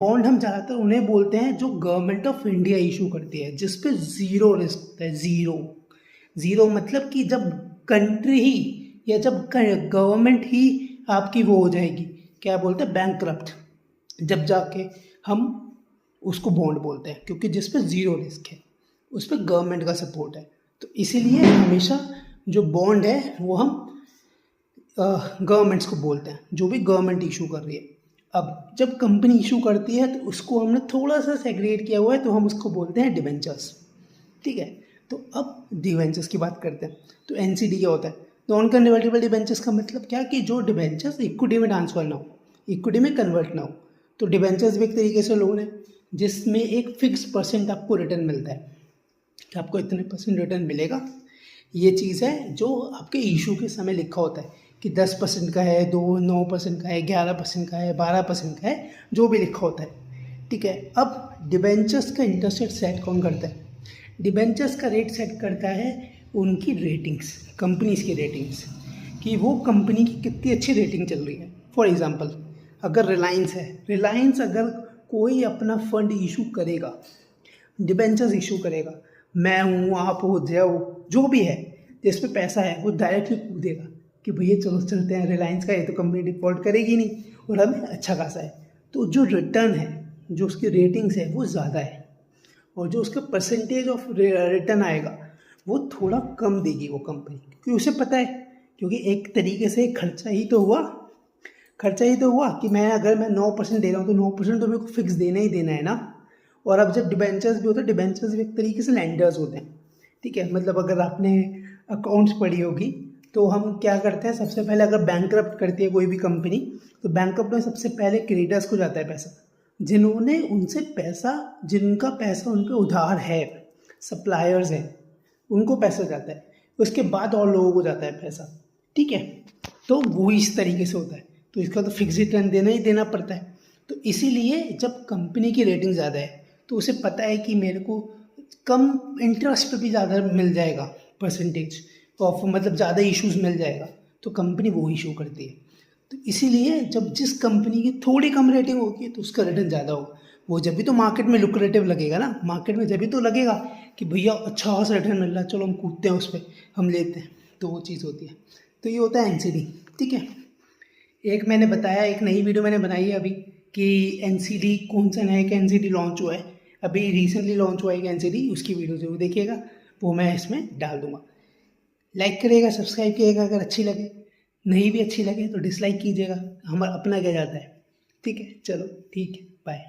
Bond हम ज़्यादातर उन्हें बोलते हैं जो गवर्नमेंट ऑफ इंडिया इशू करती है, जिस पे ज़ीरो रिस्क होता है। ज़ीरो ज़ीरो मतलब कि जब कंट्री ही या जब गवर्नमेंट ही आपकी वो हो जाएगी, क्या बोलते हैं, बैंकक्रप्ट, जब जाके हम उसको बॉन्ड बोलते हैं, क्योंकि जिस पे ज़ीरो रिस्क है, उस पर गवर्नमेंट का सपोर्ट है। तो इसीलिए हमेशा जो बॉन्ड है वो हम गवर्नमेंट्स को बोलते हैं, जो भी गवर्नमेंट इशू कर रही है। अब जब कंपनी इशू करती है तो उसको हमने थोड़ा सा सेग्रीगेट किया हुआ है, तो हम उसको बोलते हैं डिबेंचर्स। ठीक है, तो अब डिबेंचर्स की बात करते हैं। तो एनसीडी क्या होता है? नॉन कन्वर्टेबल डिबेंचर्स का मतलब क्या कि जो डिबेंचर्स इक्विटी में ट्रांसफर ना हो, इक्विटी में कन्वर्ट ना हो। तो डिबेंचर्स भी एक तरीके से लोन है जिसमें एक फिक्स परसेंट आपको रिटर्न मिलता है कि आपको इतने परसेंट रिटर्न मिलेगा। ये चीज़ है जो आपके इशू के समय लिखा होता है कि 10% का है, 9% का है, 11% का है, 12% का है, जो भी लिखा होता है। ठीक है, अब डिबेंचर्स का इंटरेस्ट रेट सेट कौन करता है? डिबेंचर्स का रेट सेट करता है उनकी रेटिंग्स, कंपनीज की रेटिंग्स, कि वो कंपनी की कितनी अच्छी रेटिंग चल रही है। फॉर एग्जांपल, अगर रिलायंस है, रिलायंस अगर कोई अपना फंड इशू करेगा, डिबेंचर्स इशू करेगा, मैं हूँ, आप हो, जय हो, जो भी है जिस पे पैसा है, वो डायरेक्टली कूदेगा कि भैया चलो चलते हैं, रिलायंस का ये तो कंपनी डिफॉल्ट करेगी नहीं और हमें अच्छा खासा है। तो जो रिटर्न है, जो उसकी रेटिंग्स है वो ज़्यादा है, और जो उसका परसेंटेज ऑफ रिटर्न आएगा वो थोड़ा कम देगी वो कंपनी, क्योंकि उसे पता है, क्योंकि एक तरीके से खर्चा ही तो हुआ, खर्चा ही तो हुआ कि अगर मैं 9% दे रहा हूँ तो 9% तो मेरे को फिक्स देना ही देना है ना। और अब जब डिबेंचर्स भी होते हैं, डिबेंचर्स भी एक तरीके से लैंडर्स होते हैं। ठीक है, मतलब अगर आपने अकाउंट्स पढ़ी होगी तो हम क्या करते हैं, सबसे पहले अगर बैंकक्रप्ट करती है कोई भी कंपनी, तो बैंकक्रप्ट में सबसे पहले क्रेडिटर्स को जाता है पैसा, जिन्होंने उनसे पैसा, जिनका पैसा उन पे उधार है, सप्लायर्स हैं, उनको पैसा जाता है। उसके बाद और लोगों को जाता है पैसा। ठीक है, तो वो इस तरीके से होता है। तो इसका तो फिक्स रिटर्न देना ही देना पड़ता है। तो इसीलिए जब कंपनी की रेटिंग ज़्यादा है तो उसे पता है कि मेरे को कम इंटरेस्ट पे भी ज़्यादा मिल जाएगा, परसेंटेज ऑफ, मतलब ज़्यादा इश्यूज मिल जाएगा, तो कंपनी वो इशू करती है। तो इसीलिए जब जिस कंपनी की थोड़ी कम रेटिंग होगी तो उसका रिटर्न ज़्यादा होगा, वो जब भी तो मार्केट में लुक्रेटिव लगेगा ना, मार्केट में जब भी तो लगेगा कि भैया अच्छा खासा रिटर्न मिल रहा है, चलो हम कूदते हैं उस पर, हम लेते हैं। तो वो चीज़ होती है। तो ये होता है एनसीडी। ठीक है, एक मैंने बताया, एक नई वीडियो मैंने बनाई है अभी कि एनसीडी कौन सा नया का एनसीडी लॉन्च हुआ है, अभी रिसेंटली लॉन्च हुआ है एक एनसीडी, उसकी वीडियो जरूर देखिएगा, वो मैं इसमें डाल दूंगा। लाइक करिएगा, सब्सक्राइब कीजिएगा अगर अच्छी लगे, नहीं भी अच्छी लगे तो डिसलाइक कीजिएगा, हमारा अपना क्या जाता है। ठीक है, चलो ठीक है, बाय।